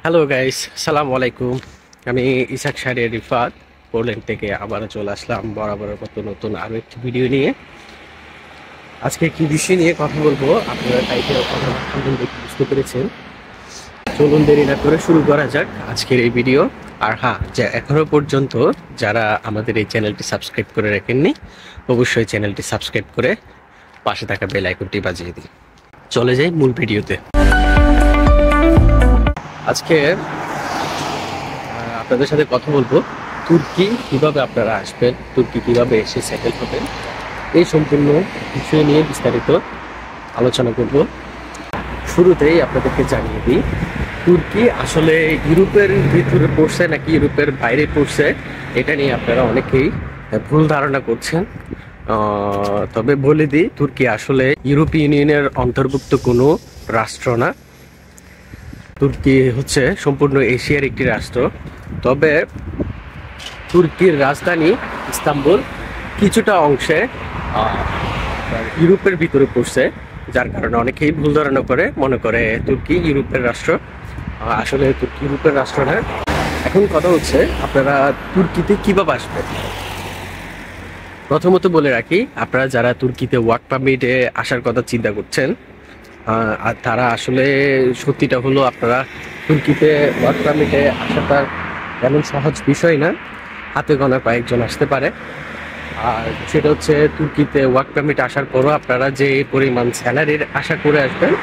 Hello guys, সালাম আলাইকুম। আমি ইসাক শাহরিয়ার রিফাত পোল্যান্ড থেকে আবারও চলে আসলাম বরাবরের মতো নতুন আরও একটি ভিডিও নিয়ে। আজকে কি বিষয় নিয়ে কথা বলবো আপনারা টাইটেল কথা বুঝতে পেরেছেন। চলুন দেরি না করে শুরু করা যাক আজকের এই ভিডিও। আর হ্যাঁ, যে এখনো পর্যন্ত যারা আমাদের এই চ্যানেলটি সাবস্ক্রাইব করে রাখেননি, অবশ্যই চ্যানেলটি সাবস্ক্রাইব করে পাশে থাকা বেল আইকনটি বাজিয়ে দিন। চলে যাই মূল ভিডিওতে। আজকে আপনাদের সাথে কথা বলবো তুর্কি কিভাবে আপনারা আসবেন, তুর্কি কিভাবে এসে সেটেল হবেন, এই সম্পূর্ণ বিষয় নিয়ে বিস্তারিত আলোচনা করব। শুরুতেই আপনাদেরকে জানিয়ে দিই, তুর্কি আসলে ইউরোপের ভিতরে পড়ছে নাকি ইউরোপের বাইরে পড়ছে, এটা নিয়ে আপনারা অনেকেই ভুল ধারণা করছেন। তবে বলে দিই, তুর্কি আসলে ইউরোপীয় ইউনিয়নের অন্তর্ভুক্ত কোনো রাষ্ট্র না। তুর্কি হচ্ছে সম্পূর্ণ এশিয়ার একটি রাষ্ট্র। তবে তুর্কির রাজধানী ইস্তাম্বুল কিছুটা অংশে ইউরোপের ভিতরে পড়ছে, যার কারণে অনেকেই ভুল ধারণা করে মনে করে তুর্কি ইউরোপের রাষ্ট্র। আসলে তুর্কি ইউরোপের রাষ্ট্র না। এখন কথা হচ্ছে আপনারা তুর্কিতে কিভাবে আসবেন। প্রথমত বলে রাখি, আপনারা যারা তুর্কিতে ওয়ার্ক পারমিটে আসার কথা চিন্তা করছেন, আর তারা আসলে সত্যিটা হলো আপনারা তুর্কিতে ওয়ার্ক পারমিটে আসাটা এমন সহজ বিষয় না। হাতে গোনা কয়েকজন আসতে পারে। আর সেটা হচ্ছে তুর্কিতে ওয়ার্ক পারমিট আসার পরও আপনারা যে পরিমাণ স্যালারির আশা করে আসবেন,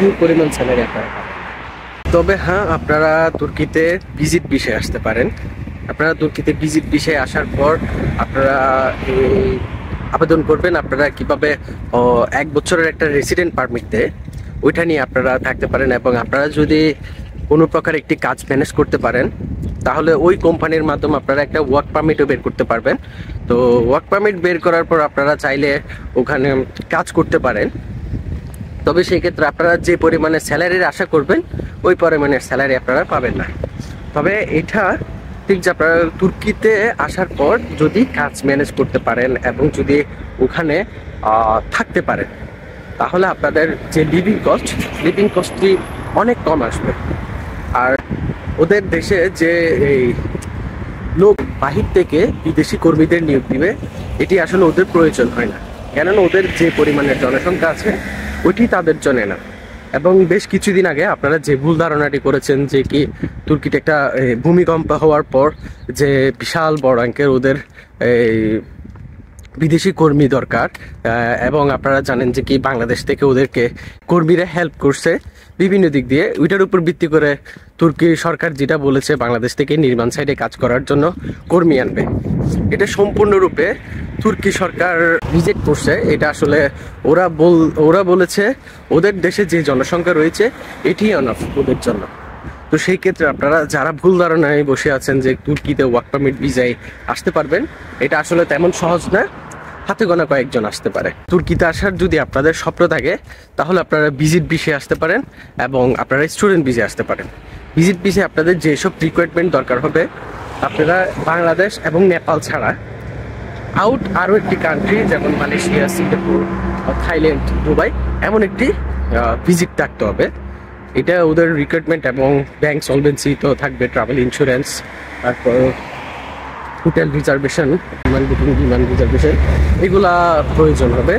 ওই পরিমাণ স্যালারি আপনারা পাবেন। তবে হ্যাঁ, আপনারা তুর্কিতে ভিজিট ভিসায় আসতে পারেন। আপনারা তুর্কিতে ভিজিট ভিসায় আসার পর আপনারা আবেদন করবেন আপনারা কিভাবে 1 বছরের একটা রেসিডেন্ট পারমিট দেয়, ওইটা নিয়ে আপনারা থাকতে পারেন। এবং আপনারা যদি কোনো প্রকার একটি কাজ ম্যানেজ করতে পারেন, তাহলে ওই কোম্পানির মাধ্যমে আপনারা একটা ওয়ার্ক পারমিটও বের করতে পারবেন। তো ওয়ার্ক পারমিট বের করার পর আপনারা চাইলে ওখানে কাজ করতে পারেন। তবে সেই ক্ষেত্রে আপনারা যে পরিমাণে স্যালারির আশা করবেন, ওই পরিমাণের স্যালারি আপনারা পাবেন না। তবে এটা ঠিক যে আপনারা তুর্কিতে আসার পর যদি কাজ ম্যানেজ করতে পারেন এবং যদি ওখানে থাকতে পারেন, তাহলে আপনাদের যে লিভিং কস্টটি অনেক কম আসবে। আর ওদের দেশে যে এই লোক বাহির থেকে বিদেশি কর্মীদের নিয়োগ দিবে, এটি আসলে ওদের প্রয়োজন হয় না, কেননা ওদের যে পরিমাণের জনসংখ্যা আছে ওইটি তাদের জন্য না। এবং বেশ কিছুদিন আগে আপনারা যে ভুল ধারণাটি করেছেন যে কি তুর্কিতে একটা ভূমিকম্প হওয়ার পর যে বিশাল বড় অঙ্কের ওদের বিদেশি কর্মী দরকার, এবং আপনারা জানেন যে কি বাংলাদেশ থেকে ওদেরকে কর্মীরা হেল্প করছে বিভিন্ন দিক দিয়ে, ওইটার উপর ভিত্তি করে তুর্কি সরকার যেটা বলেছে বাংলাদেশ থেকে নির্মাণ সাইডে কাজ করার জন্য কর্মী আনবে, এটা সম্পূর্ণরূপে তুর্কি সরকার রিজেক্ট করছে। এটা আসলে ওরা বলেছে ওদের দেশে যে জনসংখ্যা রয়েছে এটি অনাফ ওদের জন্য। তো সেই ক্ষেত্রে আপনারা যারা ভুল ধারণায় বসে আছেন যে তুর্কিতে ওয়ার্ক পারমিট ভিসায় আসতে পারবেন, এটা আসলে তেমন সহজ না। হাতে গোনা কয়েকজন আসতে পারে। তুর্কিতে আসার যদি আপনাদের স্বপ্ন থাকে, তাহলে আপনারা ভিজিট ভিসায় আসতে পারেন এবং আপনারা স্টুডেন্ট ভিসায় আসতে পারেন। ভিজিট ভিসায় আপনাদের যেসব রিকোয়ারমেন্ট দরকার হবে, আপনারা বাংলাদেশ এবং নেপাল ছাড়া আরও একটি কান্ট্রি যেমন মালয়েশিয়া, সিঙ্গাপুর, থাইল্যান্ড, দুবাই, এমন একটি ভিজিট থাকতে হবে। এটা ওদের রিক্রুটমেন্ট এবং ব্যাংক সলভেন্সি তো থাকবে, ট্রাভেল ইন্স্যুরেন্স, তারপর হোটেল রিজার্ভেশন, বিমান রিজার্ভেশন, এগুলা প্রয়োজন হবে।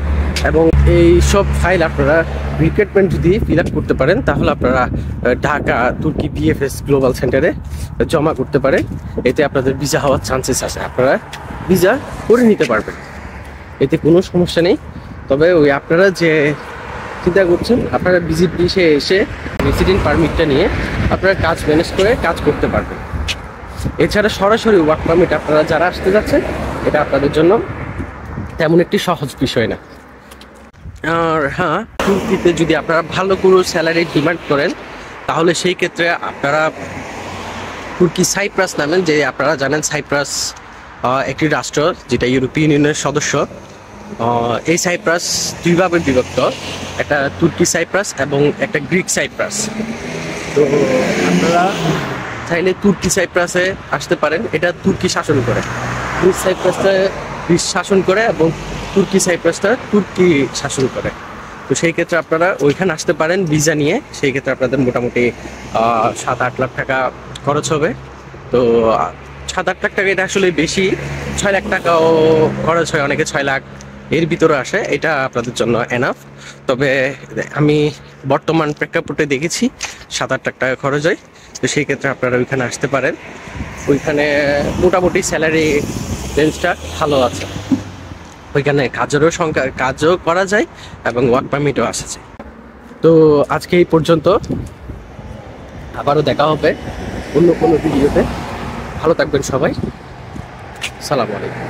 এবং এই সব ফাইল আপনারা রিক্রুটমেন্ট যদি ফিল আপ করতে পারেন, তাহলে আপনারা ঢাকা তুর্কি বিএফএস গ্লোবাল সেন্টারে জমা করতে পারেন। এতে আপনাদের ভিসা হওয়ার চান্সেস আছে, আপনারা ভিসা করে নিতে পারবেন, এতে কোনো সমস্যা নেই। তবে ওই আপনারা যে চিন্তা করছেন, আপনারা ভিজিট ভিসায় এসে রেসিডেন্ট পারমিটটা নিয়ে আপনারা কাজ ম্যানেজ করে কাজ করতে পারবেন। এছাড়া সরাসরি ওয়ার্ক পারমিট আপনারা যারা আসতে যাচ্ছেন, এটা আপনাদের জন্য তেমন একটি সহজ বিষয় না। আর হ্যাঁ, তুর্কিতে যদি আপনারা ভালো কোনো স্যালারি ডিমান্ড করেন, তাহলে সেই ক্ষেত্রে আপনারা তুর্কি সাইপ্রাস নামেন, যে আপনারা জানেন সাইপ্রাস একটি রাষ্ট্র যেটা ইউরোপীয় ইউনিয়নের সদস্য। এই সাইপ্রাস দুইভাবে বিভক্ত, একটা তুর্কি সাইপ্রাস এবং একটা গ্রিক সাইপ্রাস। তো আপনারা চাইলে তুর্কি সাইপ্রাসে আসতে পারেন, এটা তুর্কি শাসন করে। গ্রিক সাইপ্রাসটা গ্রিস শাসন করে এবং তুর্কি সাইপ্রাসটা তুর্কি শাসন করে। তো সেই ক্ষেত্রে আপনারা ওইখানে আসতে পারেন ভিসা নিয়ে। সেই ক্ষেত্রে আপনাদের মোটামুটি 7-8 লাখ টাকা খরচ হবে। তো 7-8 লাখ টাকা এটা আসলে বেশি, 6 লাখ টাকাও খরচ হয়, অনেকে 6 লাখ এর ভিতরে আসে, এটা আপনাদের জন্য এনাফ। তবে আমি বর্তমান প্রেক্ষাপটে দেখেছি 7-8 লাখ টাকা খরচ হয়। তো সেই ক্ষেত্রে আপনারা ওইখানে আসতে পারেন। ওইখানে মোটামুটি স্যালারি রেঞ্জটা ভালো আছে, ওইখানে কাজও করা যায় এবং ওয়ার্ক পারমিটও আসা যায়। তো আজকে এই পর্যন্ত, আবারও দেখা হবে অন্য কোনো ভিডিওতে। ভালো থাকবেন সবাই, সালাম আলাইকুম।